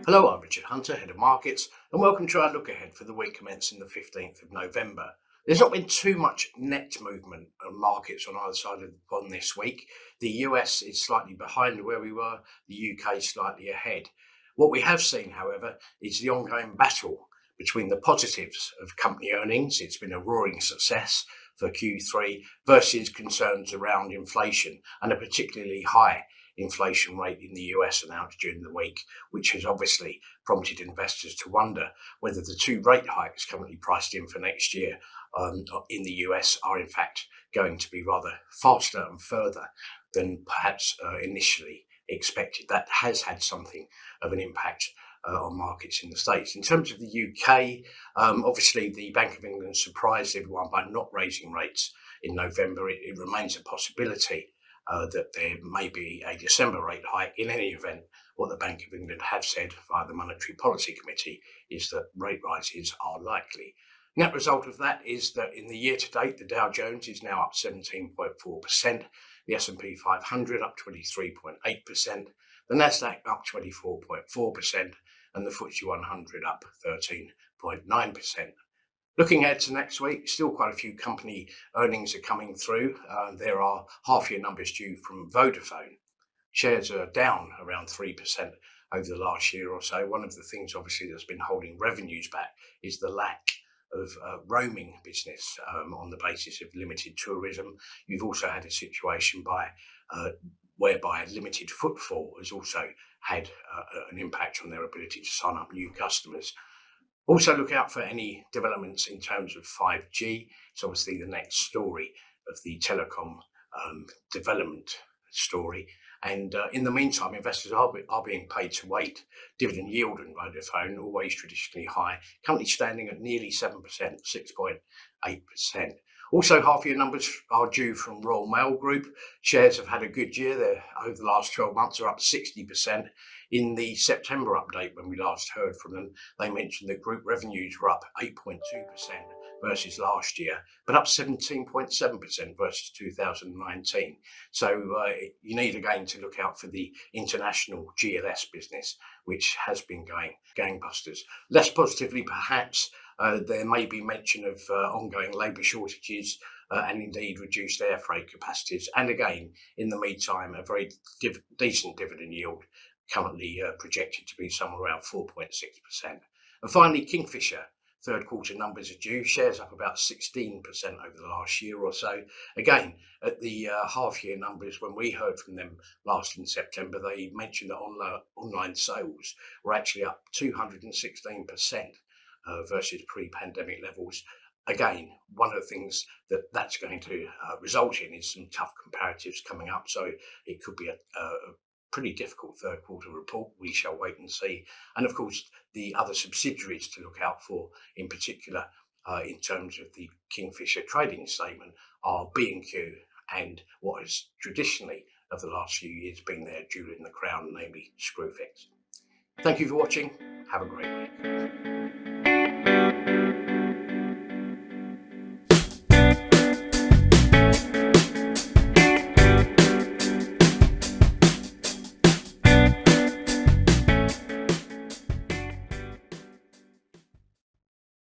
Hello, I'm Richard Hunter, Head of Markets, and welcome to our look ahead for the week commencing the 15th of November. There's not been too much net movement on markets on either side of the pond this week. The US is slightly behind where we were, the UK slightly ahead. What we have seen, however, is the ongoing battle between the positives of company earnings. It's been a roaring success for Q3 versus concerns around inflation and a particularly high inflation rate in the US announced during the week, which has obviously prompted investors to wonder whether the two rate hikes currently priced in for next year in the US are in fact going to be rather faster and further than perhaps initially expected. That has had something of an impact on markets in the States. In terms of the UK, obviously the Bank of England surprised everyone by not raising rates in November. It remains a possibility that there may be a December rate hike. In any event, what the Bank of England have said via the Monetary Policy Committee is that rate rises are likely. Net result of that is that in the year to date, the Dow Jones is now up 17.4%, the S&P 500 up 23.8%, the Nasdaq up 24.4%, and the FTSE 100 up 13.9%. Looking ahead to next week, still quite a few company earnings are coming through. There are half-year numbers due from Vodafone. Shares are down around 3% over the last year or so. One of the things, obviously, that's been holding revenues back is the lack of roaming business on the basis of limited tourism. You've also had a situation whereby limited footfall has also had an impact on their ability to sign up new customers. Also look out for any developments in terms of 5G. It's obviously the next story of the telecom development story. And in the meantime, investors are being paid to wait. Dividend yield on Vodafone, always traditionally high, currently standing at nearly 7%, 6.8%. Also, half-year numbers are due from Royal Mail Group. Shares have had a good year. They're over the last 12 months are up 60%. In the September update, when we last heard from them, they mentioned that group revenues were up 8.2% versus last year, but up 17.7% versus 2019. So you need again to look out for the international GLS business, which has been going gangbusters. Less positively, perhaps, there may be mention of ongoing labour shortages and indeed reduced air freight capacities. And again, in the meantime, a very decent dividend yield, currently projected to be somewhere around 4.6%. And finally, Kingfisher. Third quarter numbers are due. Shares up about 16% over the last year or so. Again, at the half-year numbers, when we heard from them last in September, they mentioned that online sales were actually up 216% versus pre-pandemic levels. Again, one of the things that's going to result in is some tough comparatives coming up. So it could be a pretty difficult third quarter report. We shall wait and see. And of course, the other subsidiaries to look out for, in particular, in terms of the Kingfisher trading statement, are B&Q and what has traditionally, over the last few years, been their jewel in the crown, namely Screwfix. Thank you for watching. Have a great week.